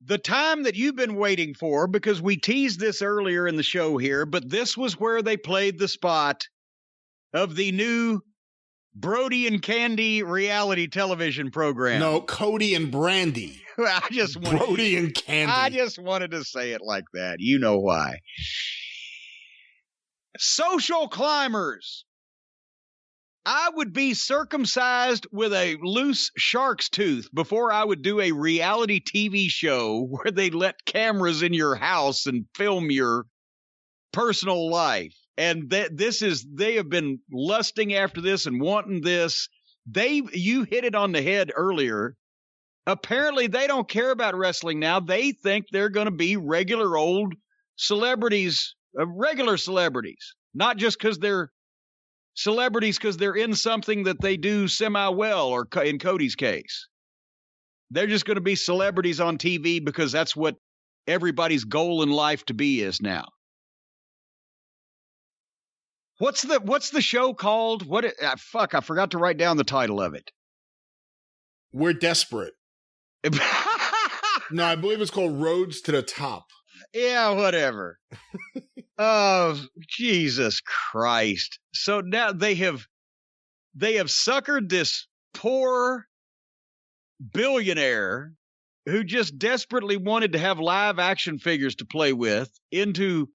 the time that you've been waiting for, because we teased this earlier in the show here, but this was where they played the spot of the new Brody and Candy reality television program. No, Cody and Brandi. Brody and Candy. I just wanted to say it like that. You know why. Social climbers. I would be circumcised with a loose shark's tooth before I would do a reality TV show where they let cameras in your house and film your personal life. And they have been lusting after this and wanting this. You hit it on the head earlier. Apparently they don't care about wrestling now. They think they're going to be regular old celebrities, regular celebrities, not just because they're celebrities because they're in something that they do semi-well, or in Cody's case. They're just going to be celebrities on TV because that's what everybody's goal in life to be is now. What's the show called? I forgot to write down the title of it. We're Desperate. No, I believe it's called Roads to the Top. Yeah, whatever. Oh, Jesus Christ. So now they have suckered this poor billionaire who just desperately wanted to have live action figures to play with into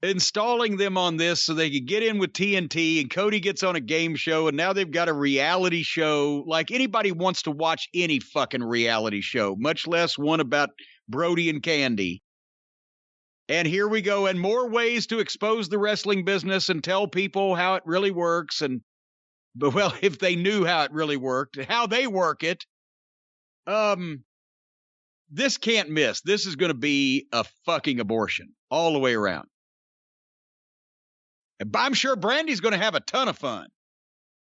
installing them on this so they could get in with TNT, and Cody gets on a game show, and now they've got a reality show. Like, anybody wants to watch any fucking reality show, much less one about Brody and Candy. And here we go, and more ways to expose the wrestling business and tell people how it really works. But if they knew how it really worked, how they work it, this can't miss. This is going to be a fucking abortion all the way around. I'm sure Brandi's going to have a ton of fun.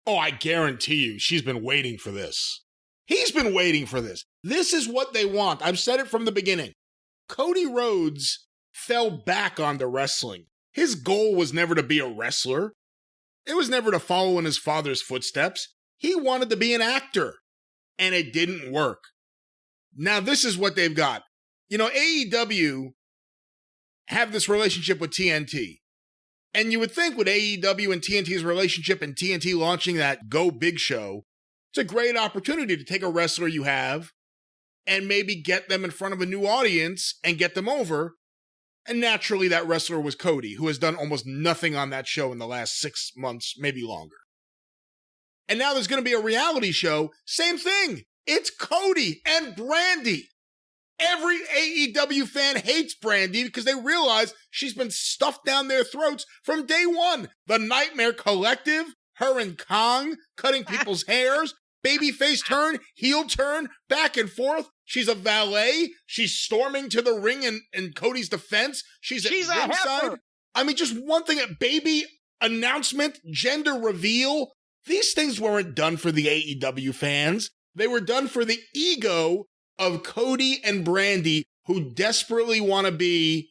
Oh, I guarantee you, she's been waiting for this. He's been waiting for this. This is what they want. I've said it from the beginning. Cody Rhodes fell back onto wrestling. His goal was never to be a wrestler. It was never to follow in his father's footsteps. He wanted to be an actor, and it didn't work. Now, this is what they've got. You know, AEW have this relationship with TNT. And you would think with AEW and TNT's relationship and TNT launching that Go Big show, it's a great opportunity to take a wrestler you have and maybe get them in front of a new audience and get them over. And naturally, that wrestler was Cody, who has done almost nothing on that show in the last 6 months, maybe longer. And now there's going to be a reality show. Same thing. It's Cody and Brandi. Every AEW fan hates Brandi because they realize she's been stuffed down their throats from day one. The Nightmare Collective, her and Kong, cutting people's hairs, babyface turn, heel turn, back and forth. She's a valet. She's storming to the ring in Cody's defense. She's at ringside. I mean, just one thing, a baby announcement, gender reveal. These things weren't done for the AEW fans. They were done for the ego of Cody and Brandi, who desperately want to be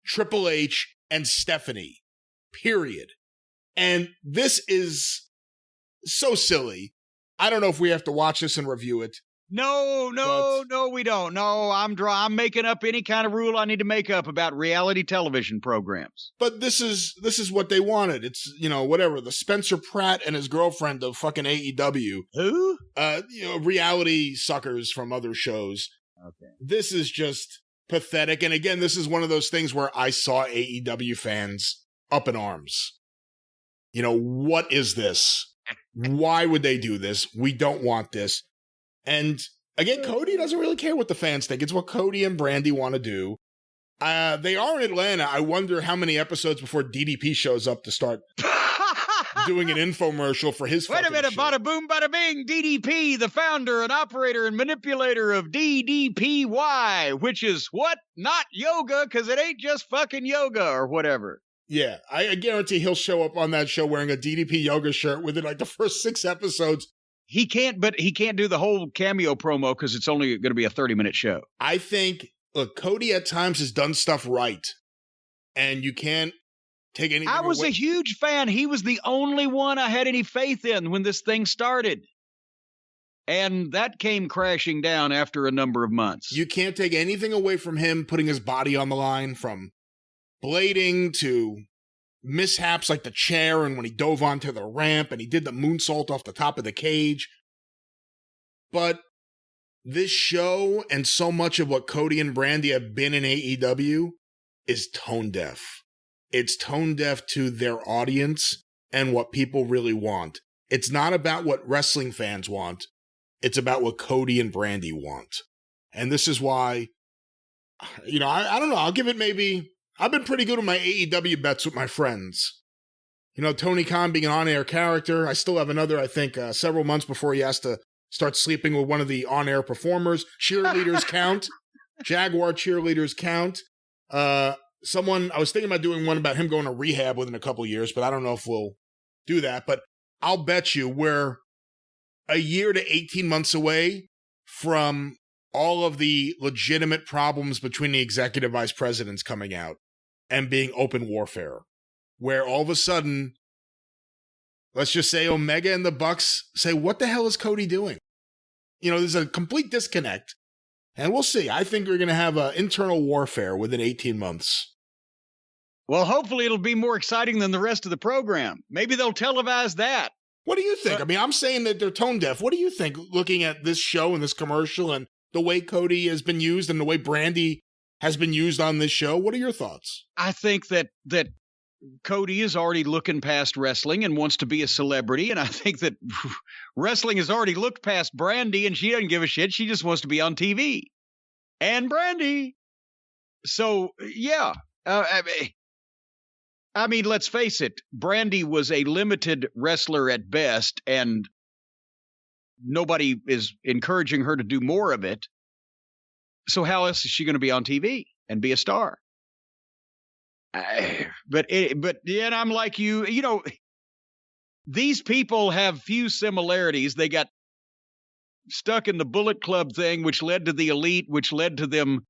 Triple H and Stephanie, period. And this is so silly. I don't know if we have to watch this and review it. No, we don't. No, I'm making up any kind of rule I need to make up about reality television programs. But this is what they wanted. It's, whatever, the Spencer Pratt and his girlfriend of fucking AEW. Who? Reality suckers from other shows. Okay. This is just pathetic. And again, this is one of those things where I saw AEW fans up in arms. What is this? Why would they do this? We don't want this. And again, Cody doesn't really care what the fans think. It's what Cody and Brandi want to do. They are in Atlanta. I wonder how many episodes before DDP shows up to start doing an infomercial for his Wait a minute, show. Bada boom, bada bing. DDP, the founder and operator and manipulator of DDPY, which is what? Not yoga, because it ain't just fucking yoga or whatever. Yeah, I guarantee he'll show up on that show wearing a DDP yoga shirt within like the first 6 episodes. He can't do the whole cameo promo because it's only going to be a 30-minute show. I think, look, Cody at times has done stuff right, and you can't take anything I was away. a huge fan. He was the only one I had any faith in when this thing started. And that came crashing down after a number of months. You can't take anything away from him putting his body on the line, from blading to mishaps like the chair and when he dove onto the ramp and he did the moonsault off the top of the cage. But this show and so much of what Cody and Brandi have been in AEW is tone deaf. It's tone deaf to their audience and what people really want. It's not about what wrestling fans want. It's about what Cody and Brandi want. And this is why, I don't know. I'll give it maybe, I've been pretty good with my AEW bets with my friends. Tony Khan being an on-air character. I still have another, I think, several months before he has to start sleeping with one of the on-air performers. Cheerleaders count. Jaguar cheerleaders count. I was thinking about doing one about him going to rehab within a couple of years, but I don't know if we'll do that. But I'll bet you we're a year to 18 months away from all of the legitimate problems between the executive vice presidents coming out and being open warfare, where all of a sudden, let's just say Omega and the Bucks say, what the hell is Cody doing? There's a complete disconnect. And we'll see. I think we're going to have internal warfare within 18 months. Well, hopefully it'll be more exciting than the rest of the program. Maybe they'll televise that. What do you think? I'm saying that they're tone deaf. What do you think, looking at this show and this commercial and the way Cody has been used and the way Brandi has been used on this show? What are your thoughts? I think that Cody is already looking past wrestling and wants to be a celebrity. And I think that wrestling has already looked past Brandi and she doesn't give a shit. She just wants to be on TV. And Brandi. So, yeah. I mean, let's face it. Brandi was a limited wrestler at best, and nobody is encouraging her to do more of it. So how else is she going to be on TV and be a star? But I'm like you, these people have few similarities. They got stuck in the Bullet Club thing, which led to the Elite, which led to them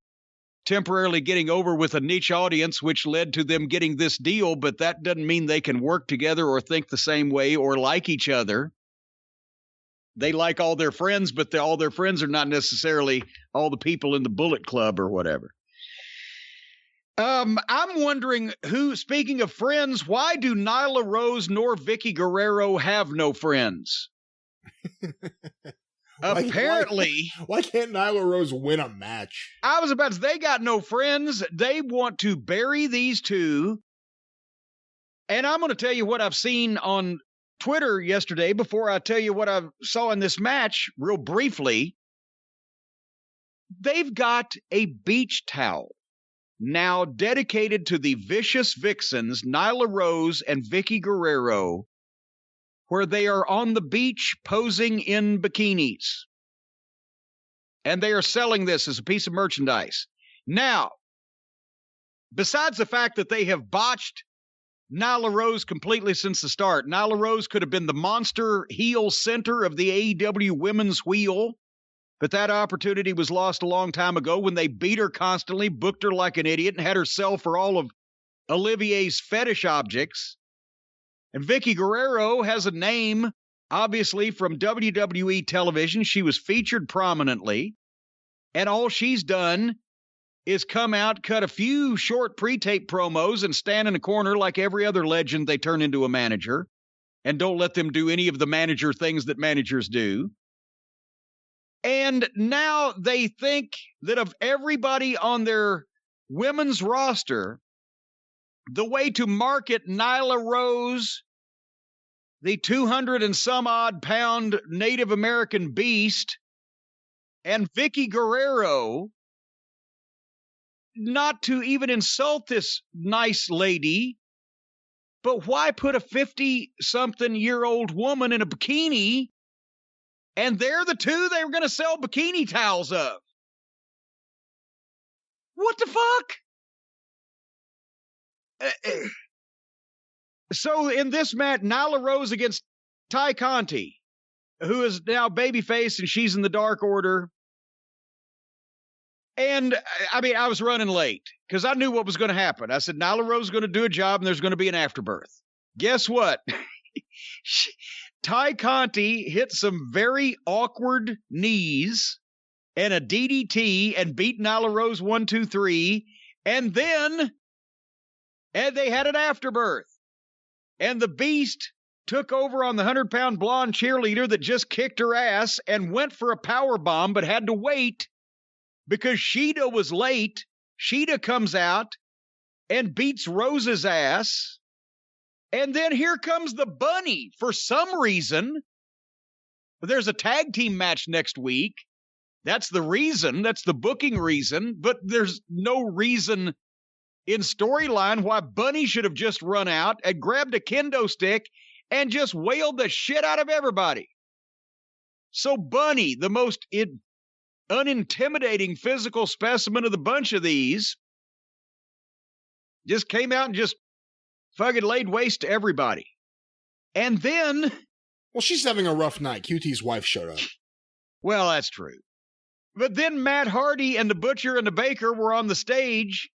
temporarily getting over with a niche audience, which led to them getting this deal. But that doesn't mean they can work together or think the same way or like each other. They like all their friends, but all their friends are not necessarily all the people in the Bullet Club or whatever. I'm wondering speaking of friends, why do Nyla Rose nor Vicky Guerrero have no friends? Apparently. Why can't Nyla Rose win a match? I was about to say, they got no friends. They want to bury these two. And I'm going to tell you what I've seen on Twitter yesterday before I tell you what I saw in this match real briefly. They've got a beach towel now dedicated to the Vicious Vixens, Nyla Rose and Vicky Guerrero, where they are on the beach posing in bikinis. And they are selling this as a piece of merchandise. Now, besides the fact that they have botched Nyla Rose completely since the start, Nyla Rose could have been the monster heel center of the AEW Women's Wheel, but that opportunity was lost a long time ago when they beat her constantly, booked her like an idiot, and had her sell for all of Olivier's fetish objects. And Vicky Guerrero has a name, obviously, from WWE television. She was featured prominently. And all she's done is come out, cut a few short pre-tape promos, and stand in a corner like every other legend they turn into a manager. And don't let them do any of the manager things that managers do. And now they think that of everybody on their women's roster, the way to market Nyla Rose, the 200 and some odd pound Native American beast, and Vicky Guerrero, not to even insult this nice lady, but why put a 50-something-year-old woman in a bikini, and they're the two they were going to sell bikini towels of? What the fuck? So in this match, Nyla Rose against Ty Conti, who is now babyface, and she's in the Dark Order. And I mean, I was running late because I knew what was going to happen. I said, Nyla Rose is going to do a job and there's going to be an afterbirth. Guess what? Ty Conti hit some very awkward knees and a DDT and beat Nyla Rose 1, 2, 3. And then they had an afterbirth. And the Beast took over on the 100-pound blonde cheerleader that just kicked her ass and went for a power bomb, but had to wait because Shida was late. Shida comes out and beats Rose's ass. And then here comes the Bunny for some reason. There's a tag team match next week. That's the reason. That's the booking reason. But there's no reason in storyline why Bunny should have just run out and grabbed a kendo stick and just wailed the shit out of everybody. So Bunny, the most unintimidating physical specimen of the bunch of these, just came out and just fucking laid waste to everybody. And then... Well, she's having a rough night. QT's wife showed up. Well, that's true. But then Matt Hardy and the Butcher and the Baker were on the stage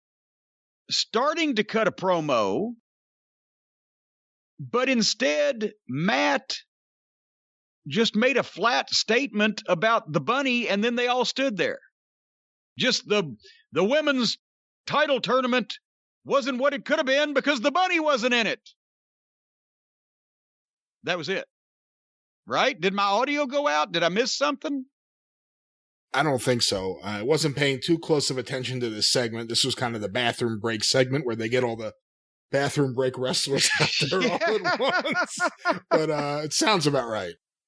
starting to cut a promo, but instead Matt just made a flat statement about the Bunny, and then they all stood there. Just the women's title tournament wasn't what it could have been because the Bunny wasn't in it. That was it. Right? Did my audio go out? Did I miss something? I don't think so. I wasn't paying too close of attention to this segment. This was kind of the bathroom break segment where they get all the bathroom break wrestlers out there all at once. But it sounds about right.